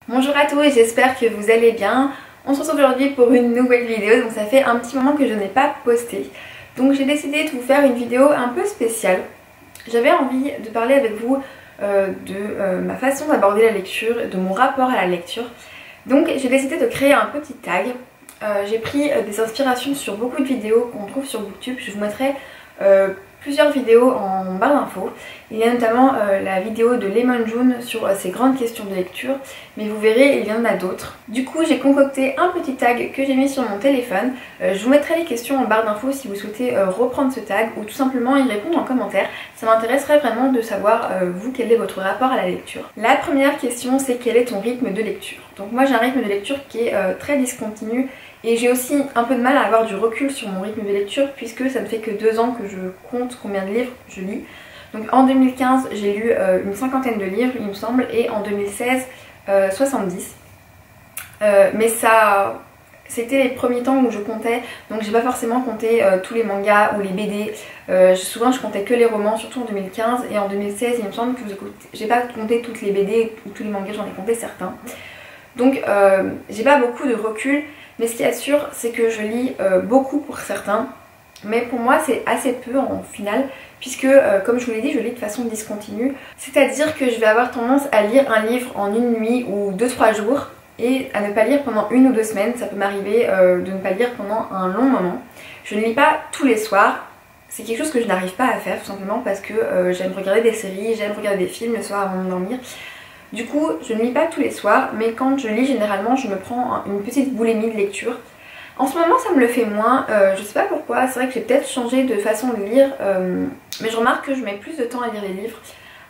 Bonjour à tous, j'espère que vous allez bien. On se retrouve aujourd'hui pour une nouvelle vidéo, donc ça fait un petit moment que je n'ai pas posté. Donc j'ai décidé de vous faire une vidéo un peu spéciale. J'avais envie de parler avec vous de ma façon d'aborder la lecture, de mon rapport à la lecture. Donc j'ai décidé de créer un petit tag. J'ai pris des inspirations sur beaucoup de vidéos qu'on trouve sur Booktube. Je vous mettrai plusieurs vidéos en barre d'infos. Il y a notamment la vidéo de Lemon June sur ses grandes questions de lecture, mais vous verrez, il y en a d'autres. Du coup, j'ai concocté un petit tag que j'ai mis sur mon téléphone. Je vous mettrai les questions en barre d'infos si vous souhaitez reprendre ce tag ou tout simplement y répondre en commentaire. Ça m'intéresserait vraiment de savoir, vous, quel est votre rapport à la lecture. La première question, c'est quel est ton rythme de lecture? Donc moi, j'ai un rythme de lecture qui est très discontinu. Et j'ai aussi un peu de mal à avoir du recul sur mon rythme de lecture puisque ça ne fait que 2 ans que je compte combien de livres je lis. Donc en 2015 j'ai lu une cinquantaine de livres il me semble, et en 2016 70. Mais ça, c'était les premiers temps où je comptais, donc j'ai pas forcément compté tous les mangas ou les BD. Souvent je comptais que les romans, surtout en 2015, et en 2016 il me semble que j'ai pas compté toutes les BD ou tous les mangas, j'en ai compté certains. Donc j'ai pas beaucoup de recul. Mais ce qui est sûr, c'est que je lis beaucoup pour certains, mais pour moi c'est assez peu en final, puisque comme je vous l'ai dit, je lis de façon discontinue. C'est-à-dire que je vais avoir tendance à lire un livre en une nuit ou 2-3 jours, et à ne pas lire pendant 1 ou 2 semaines. Ça peut m'arriver de ne pas lire pendant un long moment. Je ne lis pas tous les soirs, c'est quelque chose que je n'arrive pas à faire, tout simplement parce que j'aime regarder des séries, j'aime regarder des films le soir avant de dormir. Du coup, je ne lis pas tous les soirs, mais quand je lis, généralement, je me prends une petite boulimie de lecture. En ce moment, ça me le fait moins, je sais pas pourquoi, c'est vrai que j'ai peut-être changé de façon de lire, mais je remarque que je mets plus de temps à lire les livres.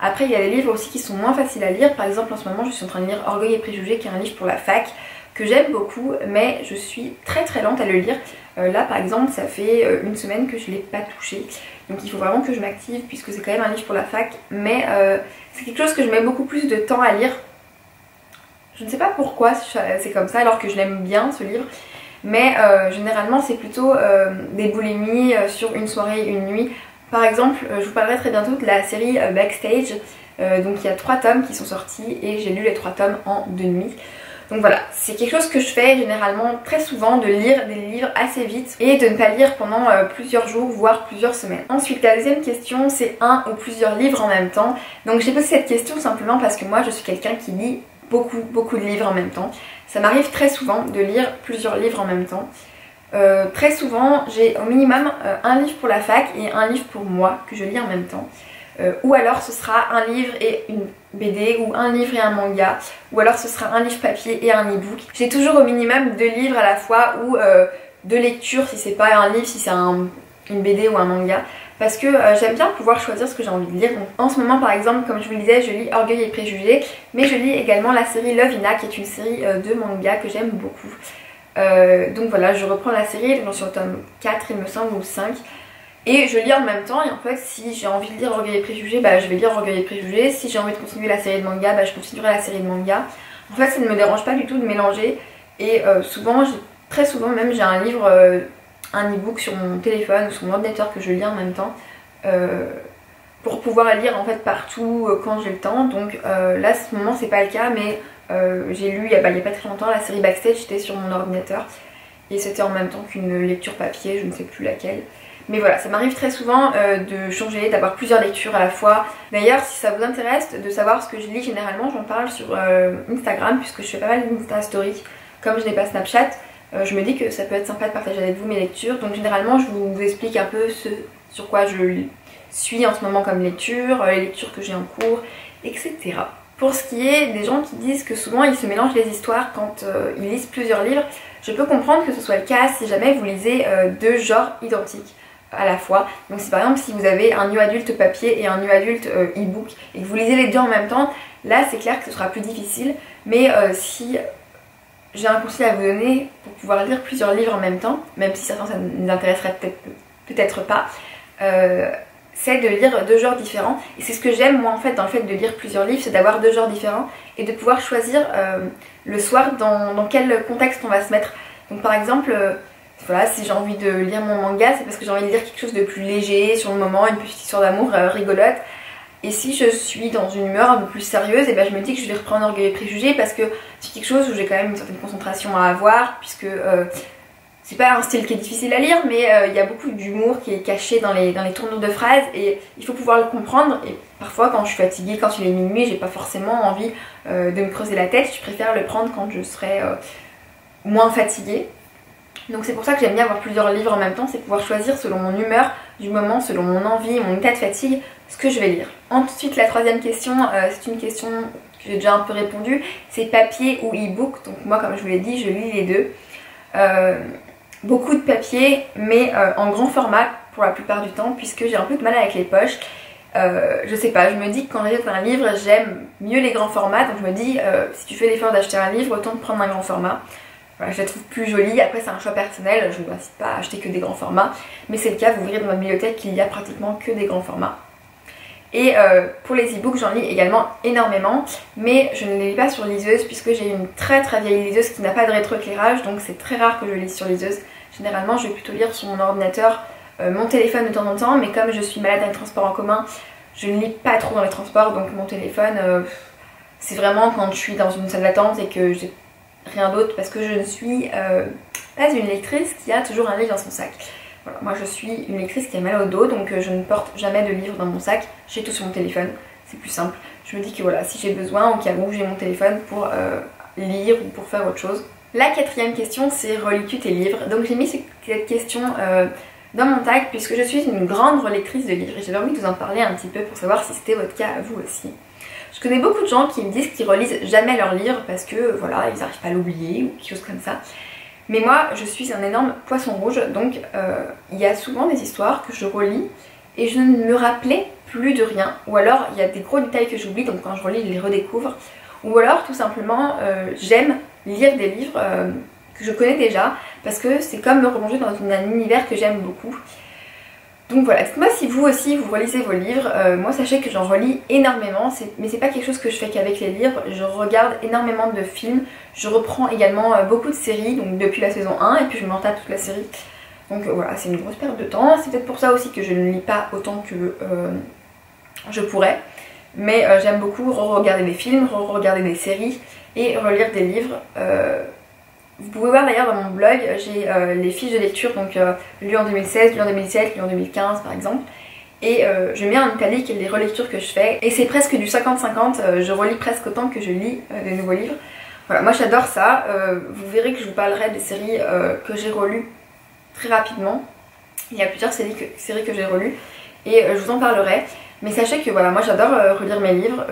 Après, il y a des livres aussi qui sont moins faciles à lire. Par exemple, en ce moment, je suis en train de lire Orgueil et Préjugés, qui est un livre pour la fac, que j'aime beaucoup, mais je suis très lente à le lire. Là, par exemple, ça fait 1 semaine que je ne l'ai pas touché. Donc il faut vraiment que je m'active puisque c'est quand même un livre pour la fac, mais c'est quelque chose que je mets beaucoup plus de temps à lire. Je ne sais pas pourquoi c'est comme ça alors que je l'aime bien ce livre, mais généralement c'est plutôt des boulimies sur une soirée, une nuit. Par exemple, je vous parlerai très bientôt de la série Backstage, donc il y a 3 tomes qui sont sortis et j'ai lu les 3 tomes en 2 nuits. Donc voilà, c'est quelque chose que je fais généralement très souvent, de lire des livres assez vite et de ne pas lire pendant plusieurs jours, voire plusieurs semaines. Ensuite, la deuxième question, c'est un ou plusieurs livres en même temps. Donc j'ai posé cette question simplement parce que moi je suis quelqu'un qui lit beaucoup de livres en même temps. Ça m'arrive très souvent de lire plusieurs livres en même temps. Très souvent, j'ai au minimum un livre pour la fac et un livre pour moi que je lis en même temps. Ou alors ce sera un livre et une BD, ou un livre et un manga, ou alors ce sera un livre papier et un e-book. J'ai toujours au minimum 2 livres à la fois, ou 2 lectures si c'est pas un livre, si c'est une BD ou un manga, parce que j'aime bien pouvoir choisir ce que j'ai envie de lire. Donc, en ce moment par exemple, comme je vous le disais, je lis Orgueil et Préjugés, mais je lis également la série Love Hina, qui est une série de manga que j'aime beaucoup. Donc voilà, je reprends la série, j'en suis au tome 4 il me semble, ou 5. Et je lis en même temps, et en fait si j'ai envie de lire Orgueil et Préjugés, bah je vais lire Orgueil et Préjugés. Si j'ai envie de continuer la série de manga, bah je continuerai la série de manga. En fait ça ne me dérange pas du tout de mélanger. Et très souvent même j'ai un livre, un e-book sur mon téléphone ou sur mon ordinateur que je lis en même temps, pour pouvoir lire en fait partout quand j'ai le temps. Donc là à ce moment c'est pas le cas, mais j'ai lu il y a pas très longtemps la série Backstage, j'étais sur mon ordinateur. Et c'était en même temps qu'une lecture papier, je ne sais plus laquelle. Mais voilà, ça m'arrive très souvent de changer, d'avoir plusieurs lectures à la fois. D'ailleurs, si ça vous intéresse de savoir ce que je lis généralement, j'en parle sur Instagram, puisque je fais pas mal d'Insta Story. Comme je n'ai pas Snapchat, je me dis que ça peut être sympa de partager avec vous mes lectures. Donc généralement, je vous explique un peu ce sur quoi je suis en ce moment comme lecture, les lectures que j'ai en cours, etc. Pour ce qui est des gens qui disent que souvent ils se mélangent les histoires quand ils lisent plusieurs livres, je peux comprendre que ce soit le cas si jamais vous lisez 2 genres identiques à la fois. Donc si par exemple si vous avez un new adulte papier et un new adulte e-book et que vous lisez les 2 en même temps, là c'est clair que ce sera plus difficile. Mais si j'ai un conseil à vous donner pour pouvoir lire plusieurs livres en même temps, même si certains ça ne vous intéresserait peut-être pas, c'est de lire 2 genres différents. Et c'est ce que j'aime moi en fait dans le fait de lire plusieurs livres, c'est d'avoir 2 genres différents et de pouvoir choisir le soir dans quel contexte on va se mettre. Donc par exemple, voilà, si j'ai envie de lire mon manga, c'est parce que j'ai envie de lire quelque chose de plus léger sur le moment, une petite histoire d'amour rigolote. Et si je suis dans une humeur un peu plus sérieuse, et ben je me dis que je vais reprendre Orgueil et Préjugés parce que c'est quelque chose où j'ai quand même une certaine concentration à avoir, puisque c'est pas un style qui est difficile à lire, mais il y a beaucoup d'humour qui est caché dans les tournures de phrases et il faut pouvoir le comprendre. Et parfois quand je suis fatiguée, quand il est minuit, j'ai pas forcément envie de me creuser la tête, je préfère le prendre quand je serai moins fatiguée. Donc c'est pour ça que j'aime bien avoir plusieurs livres en même temps, c'est pouvoir choisir selon mon humeur du moment, selon mon envie, mon état de fatigue, ce que je vais lire. Ensuite la troisième question, c'est une question que j'ai déjà un peu répondu, c'est papier ou e-book. Donc moi comme je vous l'ai dit, je lis les deux. Beaucoup de papier mais en grand format pour la plupart du temps puisque j'ai un peu de mal avec les poches. Je sais pas, je me dis que quand j'achète un livre j'aime mieux les grands formats, donc je me dis si tu fais l'effort d'acheter un livre autant de prendre un grand format. Voilà, je la trouve plus jolie, après c'est un choix personnel, je ne vous incite pas à acheter que des grands formats, mais c'est le cas, vous verrez dans ma bibliothèque qu'il y a pratiquement que des grands formats. Et pour les e-books j'en lis également énormément, mais je ne les lis pas sur liseuse puisque j'ai une très vieille liseuse qui n'a pas de rétroéclairage, donc c'est très rare que je lise sur liseuse. Généralement je vais plutôt lire sur mon ordinateur, mon téléphone de temps en temps, mais comme je suis malade dans les transports en commun, je ne lis pas trop dans les transports, donc mon téléphone c'est vraiment quand je suis dans une salle d'attente et que j'ai rien d'autre, parce que je ne suis pas une lectrice qui a toujours un livre dans son sac. Voilà, moi je suis une lectrice qui a mal au dos, donc je ne porte jamais de livre dans mon sac, j'ai tout sur mon téléphone, c'est plus simple. Je me dis que voilà, si j'ai besoin, au cas où j'ai mon téléphone pour lire ou pour faire autre chose. La quatrième question c'est relis-tu tes livres? Donc j'ai mis cette question dans mon tag puisque je suis une grande relectrice de livres et j'avais envie de vous en parler un petit peu pour savoir si c'était votre cas à vous aussi. Je connais beaucoup de gens qui me disent qu'ils relisent jamais leurs livres parce que voilà, ils n'arrivent pas à l'oublier ou quelque chose comme ça. Mais moi, je suis un énorme poisson rouge, donc il y a souvent des histoires que je relis et je ne me rappelais plus de rien. Ou alors, il y a des gros détails que j'oublie, donc quand je relis, je les redécouvre. Ou alors, tout simplement, j'aime lire des livres que je connais déjà parce que c'est comme me replonger dans un univers que j'aime beaucoup. Donc voilà, dites-moi si vous aussi vous relisez vos livres. Moi sachez que j'en relis énormément, mais c'est pas quelque chose que je fais qu'avec les livres. Je regarde énormément de films, je reprends également beaucoup de séries, donc depuis la saison 1 et puis je m'en tape toute la série. Donc voilà, c'est une grosse perte de temps, c'est peut-être pour ça aussi que je ne lis pas autant que je pourrais. Mais j'aime beaucoup re-regarder des films, re-regarder des séries et relire des livres. Vous pouvez voir d'ailleurs dans mon blog, j'ai les fiches de lecture, donc lues en 2016, lues en 2017, lues en 2015 par exemple. Et je mets en italique les relectures que je fais. Et c'est presque du 50-50, je relis presque autant que je lis de nouveaux livres. Voilà, moi j'adore ça. Vous verrez que je vous parlerai des séries que j'ai relues très rapidement. Il y a plusieurs séries que j'ai relues et je vous en parlerai. Mais sachez que voilà, moi j'adore relire mes livres.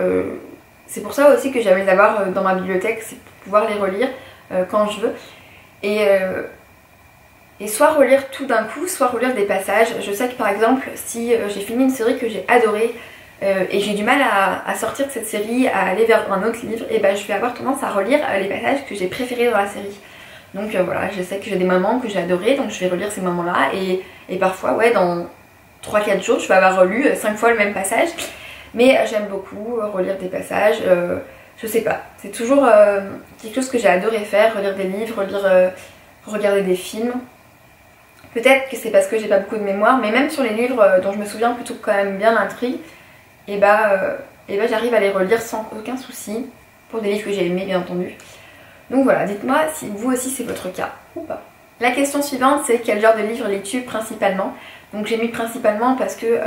C'est pour ça aussi que j'aime les avoir dans ma bibliothèque, c'est pour pouvoir les relire quand je veux. Et soit relire tout d'un coup, soit relire des passages. Je sais que par exemple, si j'ai fini une série que j'ai adorée et j'ai du mal à sortir de cette série, à aller vers un autre livre, et ben je vais avoir tendance à relire les passages que j'ai préférés dans la série. Donc voilà, je sais que j'ai des moments que j'ai adorés, donc je vais relire ces moments-là. Et parfois, ouais, dans 3-4 jours, je vais avoir relu 5 fois le même passage. Mais j'aime beaucoup relire des passages. Je sais pas, c'est toujours quelque chose que j'ai adoré faire, relire des livres, regarder des films. Peut-être que c'est parce que j'ai pas beaucoup de mémoire, mais même sur les livres dont je me souviens plutôt quand même bien l'intrigue, et j'arrive à les relire sans aucun souci, pour des livres que j'ai aimés bien entendu. Donc voilà, dites-moi si vous aussi c'est votre cas ou pas. La question suivante c'est quel genre de livre lis-tu principalement? Donc j'ai mis principalement parce que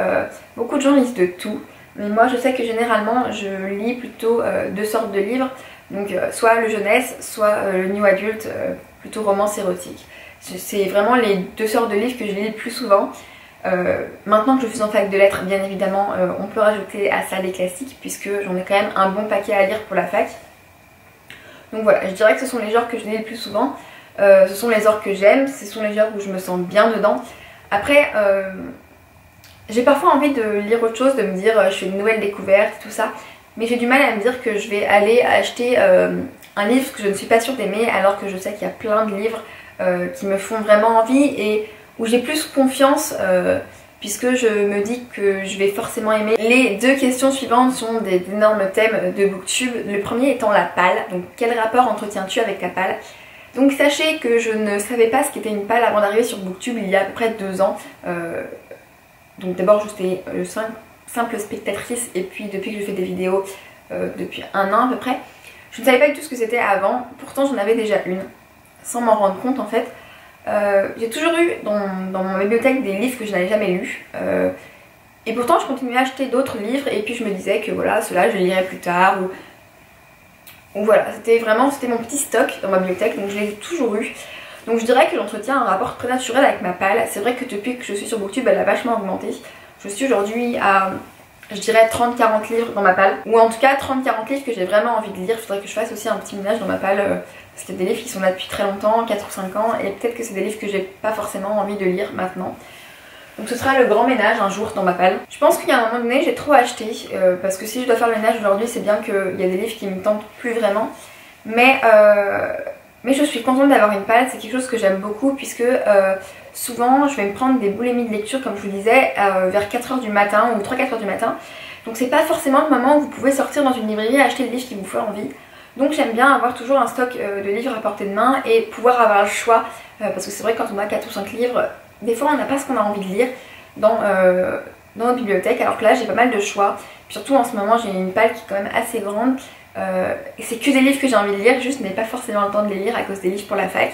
beaucoup de gens lisent de tout. Mais moi je sais que généralement je lis plutôt deux sortes de livres, donc soit le jeunesse, soit le new adulte, plutôt romance érotique. C'est vraiment les deux sortes de livres que je lis le plus souvent. Maintenant que je suis en fac de lettres, bien évidemment, on peut rajouter à ça les classiques puisque j'en ai quand même un bon paquet à lire pour la fac. Donc voilà, je dirais que ce sont les genres que je lis le plus souvent, ce sont les genres que j'aime, ce sont les genres où je me sens bien dedans. Après, j'ai parfois envie de lire autre chose, de me dire je fais une nouvelle découverte, tout ça, mais j'ai du mal à me dire que je vais aller acheter un livre que je ne suis pas sûre d'aimer alors que je sais qu'il y a plein de livres qui me font vraiment envie et où j'ai plus confiance puisque je me dis que je vais forcément aimer. Les deux questions suivantes sont des énormes thèmes de Booktube, le premier étant la palle, donc quel rapport entretiens-tu avec la palle? Donc sachez que je ne savais pas ce qu'était une palle avant d'arriver sur Booktube il y a à peu près 2 ans. Donc d'abord j'étais le 5 simple spectatrice et puis depuis que je fais des vidéos depuis un an à peu près, je ne savais pas du tout ce que c'était avant. Pourtant j'en avais déjà une, sans m'en rendre compte en fait. J'ai toujours eu dans ma bibliothèque des livres que je n'avais jamais lus. Et pourtant je continuais à acheter d'autres livres et puis je me disais que voilà, ceux-là je les lirai plus tard. Ou voilà, c'était mon petit stock dans ma bibliothèque, donc je l'ai toujours eu. Donc je dirais que j'entretiens un rapport très naturel avec ma palle. C'est vrai que depuis que je suis sur Booktube, elle a vachement augmenté. Je suis aujourd'hui à, je dirais 30-40 livres dans ma palle. Ou en tout cas 30-40 livres que j'ai vraiment envie de lire. Il faudrait que je fasse aussi un petit ménage dans ma palle. Parce qu'il y a des livres qui sont là depuis très longtemps, 4 ou 5 ans. Et peut-être que c'est des livres que j'ai pas forcément envie de lire maintenant. Donc ce sera le grand ménage un jour dans ma palle. Je pense qu'il y a un moment donné j'ai trop acheté. Parce que si je dois faire le ménage aujourd'hui, c'est bien qu'il y a des livres qui me tentent plus vraiment. Mais je suis contente d'avoir une palle, c'est quelque chose que j'aime beaucoup puisque souvent je vais me prendre des boulimies de lecture comme je vous disais vers 4h du matin ou 3-4h du matin. Donc c'est pas forcément le moment où vous pouvez sortir dans une librairie et acheter le livre qui vous fait envie. Donc j'aime bien avoir toujours un stock de livres à portée de main et pouvoir avoir le choix parce que c'est vrai que quand on a 4 ou 5 livres, des fois on n'a pas ce qu'on a envie de lire dans notre bibliothèque, alors que là j'ai pas mal de choix. Puis surtout en ce moment j'ai une palle qui est quand même assez grande. Et c'est que des livres que j'ai envie de lire, juste je n'ai pas forcément le temps de les lire à cause des livres pour la fac.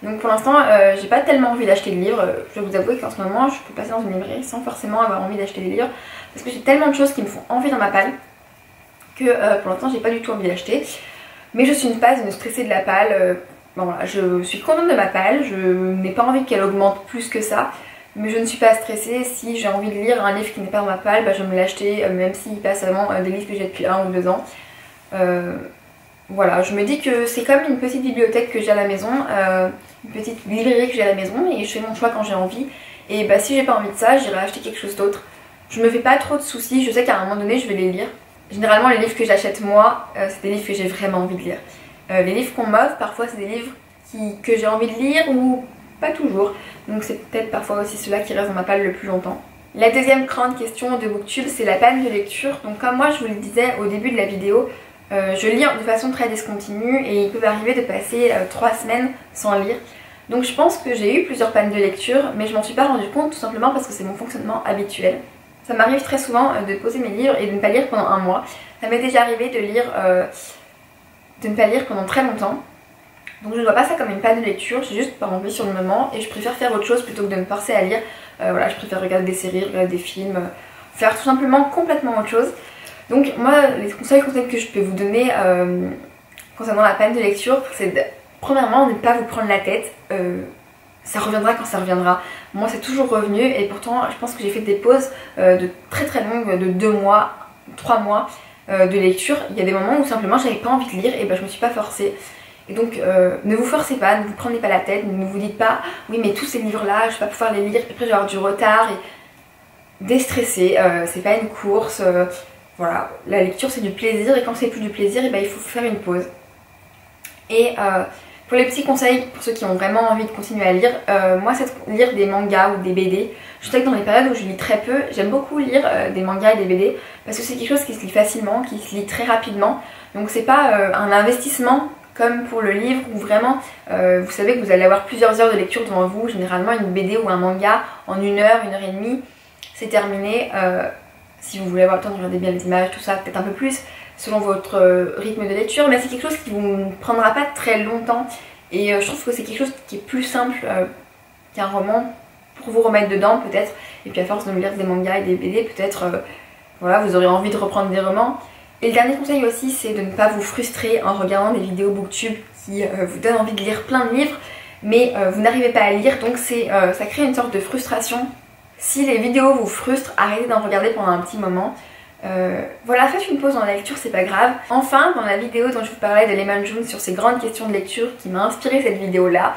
Donc pour l'instant j'ai pas tellement envie d'acheter de livres. Je vais vous avouer qu'en ce moment je peux passer dans une librairie sans forcément avoir envie d'acheter des livres. Parce que j'ai tellement de choses qui me font envie dans ma palle que pour l'instant j'ai pas du tout envie d'acheter. Mais je suis une stressée de la palle. Bon, voilà, je suis contente de ma palle, je n'ai pas envie qu'elle augmente plus que ça. Mais je ne suis pas stressée, si j'ai envie de lire un livre qui n'est pas dans ma palle, bah, je vais me l'acheter même s'il passe avant des livres que j'ai depuis 1 ou 2 ans. Voilà, je me dis que c'est comme une petite bibliothèque que j'ai à la maison, une petite librairie que j'ai à la maison et je fais mon choix quand j'ai envie. Et bah si j'ai pas envie de ça, j'irai acheter quelque chose d'autre. Je me fais pas trop de soucis, je sais qu'à un moment donné je vais les lire. Généralement les livres que j'achète moi, c'est des livres que j'ai vraiment envie de lire. Les livres qu'on m'offre, parfois c'est des livres que j'ai envie de lire ou pas toujours. Donc c'est peut-être parfois aussi ceux-là qui restent dans ma palle le plus longtemps. La deuxième grande question de Booktube, c'est la panne de lecture. Donc comme moi je vous le disais au début de la vidéo, je lis de façon très discontinue et il peut m'arriver de passer 3 semaines sans lire. Donc je pense que j'ai eu plusieurs pannes de lecture, mais je m'en suis pas rendu compte tout simplement parce que c'est mon fonctionnement habituel. Ça m'arrive très souvent de poser mes livres et de ne pas lire pendant un mois. Ça m'est déjà arrivé de ne pas lire pendant très longtemps. Donc je ne vois pas ça comme une panne de lecture, j'ai juste pas envie sur le moment et je préfère faire autre chose plutôt que de me forcer à lire. Voilà, je préfère regarder des séries, regarder des films, faire tout simplement complètement autre chose. Donc moi, les conseils que je peux vous donner concernant la panne de lecture, c'est premièrement ne pas vous prendre la tête. Ça reviendra quand ça reviendra. Moi c'est toujours revenu et pourtant je pense que j'ai fait des pauses de très longues, de 2 mois, 3 mois de lecture. Il y a des moments où simplement j'avais pas envie de lire et ben je me suis pas forcée. Et donc ne vous forcez pas, ne vous prenez pas la tête, ne vous dites pas oui mais tous ces livres là je vais pas pouvoir les lire, puis après je vais avoir du retard et déstresser, c'est pas une course, voilà, la lecture c'est du plaisir et quand c'est plus du plaisir et ben, il faut faire une pause. Et pour les petits conseils pour ceux qui ont vraiment envie de continuer à lire, moi c'est de lire des mangas ou des BD. Je sais que dans les périodes où je lis très peu, j'aime beaucoup lire des mangas et des BD parce que c'est quelque chose qui se lit facilement, qui se lit très rapidement. Donc c'est pas un investissement comme pour le livre où vraiment vous savez que vous allez avoir plusieurs heures de lecture devant vous. Généralement une BD ou un manga en 1 heure, 1 heure et demie, c'est terminé. Si vous voulez avoir le temps de regarder bien les images, tout ça, peut-être un peu plus selon votre rythme de lecture, mais c'est quelque chose qui vous ne prendra pas très longtemps et je trouve que c'est quelque chose qui est plus simple qu'un roman pour vous remettre dedans peut-être, et puis à force de lire des mangas et des BD peut-être voilà, vous aurez envie de reprendre des romans. Et le dernier conseil aussi, c'est de ne pas vous frustrer en regardant des vidéos Booktube qui vous donnent envie de lire plein de livres mais vous n'arrivez pas à lire, donc ça crée une sorte de frustration. Si les vidéos vous frustrent, arrêtez d'en regarder pendant un petit moment. Voilà, faites une pause dans la lecture, c'est pas grave. Enfin, dans la vidéo dont je vous parlais de Lemon June sur ces grandes questions de lecture qui m'a inspiré cette vidéo là,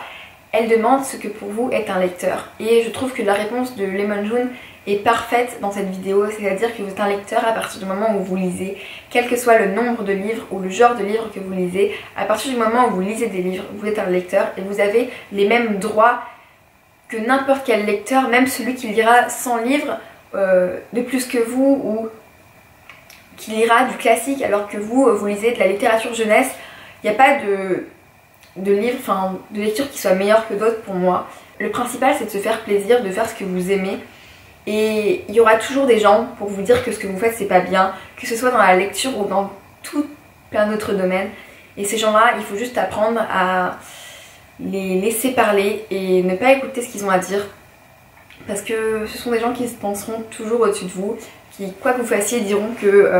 elle demande ce que pour vous est un lecteur. Et je trouve que la réponse de Lemon June est parfaite dans cette vidéo, c'est-à-dire que vous êtes un lecteur à partir du moment où vous lisez, quel que soit le nombre de livres ou le genre de livres que vous lisez, à partir du moment où vous lisez des livres, vous êtes un lecteur et vous avez les mêmes droits que n'importe quel lecteur, même celui qui lira 100 livres de plus que vous ou qui lira du classique alors que vous lisez de la littérature jeunesse. Il n'y a pas de livre, enfin de lecture qui soit meilleure que d'autres pour moi. Le principal c'est de se faire plaisir, de faire ce que vous aimez Et il y aura toujours des gens pour vous dire que ce que vous faites c'est pas bien, que ce soit dans la lecture ou dans tout plein d'autres domaines. Et ces gens-là, il faut juste apprendre à les laisser parler et ne pas écouter ce qu'ils ont à dire. Parce que ce sont des gens qui se penseront toujours au-dessus de vous, qui quoi que vous fassiez diront que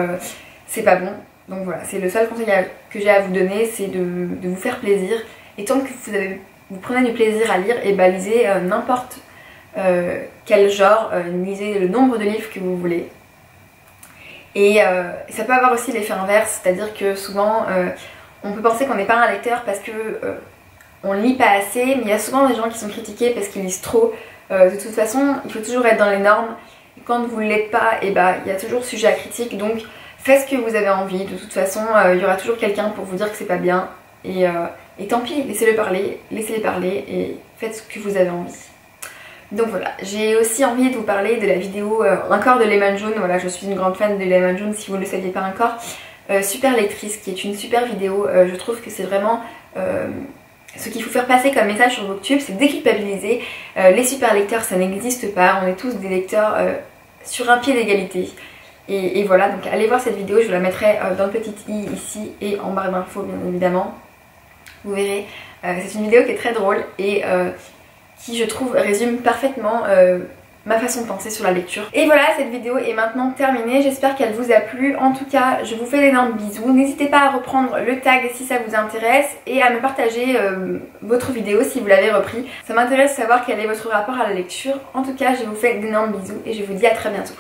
c'est pas bon. Donc voilà, c'est le seul conseil que j'ai à vous donner, c'est de vous faire plaisir. Et tant que vous prenez du plaisir à lire, et bah lisez n'importe quel genre, lisez le nombre de livres que vous voulez. Et ça peut avoir aussi l'effet inverse, c'est-à-dire que souvent on peut penser qu'on n'est pas un lecteur parce que on lit pas assez, mais il y a souvent des gens qui sont critiqués parce qu'ils lisent trop. De toute façon, il faut toujours être dans les normes. Et quand vous ne l'êtes pas, et bah il y a toujours sujet à critique, donc faites ce que vous avez envie. De toute façon, il y aura toujours quelqu'un pour vous dire que c'est pas bien. Et tant pis, laissez-les parler et faites ce que vous avez envie. Donc voilà, j'ai aussi envie de vous parler de la vidéo encore de Lemon Jaune. Voilà, je suis une grande fan de Lemon Jaune si vous ne le saviez pas encore. Super lectrice, qui est une super vidéo. Je trouve que c'est vraiment ce qu'il faut faire passer comme message sur Booktube, c'est déculpabiliser. Les super lecteurs, ça n'existe pas. On est tous des lecteurs sur un pied d'égalité. Et voilà, donc allez voir cette vidéo, je vous la mettrai dans le petit i ici et en barre d'infos bien évidemment. Vous verrez, c'est une vidéo qui est très drôle et qui je trouve résume parfaitement ma façon de penser sur la lecture. Et voilà, cette vidéo est maintenant terminée, j'espère qu'elle vous a plu. En tout cas, je vous fais d'énormes bisous. N'hésitez pas à reprendre le tag si ça vous intéresse et à me partager votre vidéo si vous l'avez repris. Ça m'intéresse de savoir quel est votre rapport à la lecture. En tout cas, je vous fais d'énormes bisous et je vous dis à très bientôt.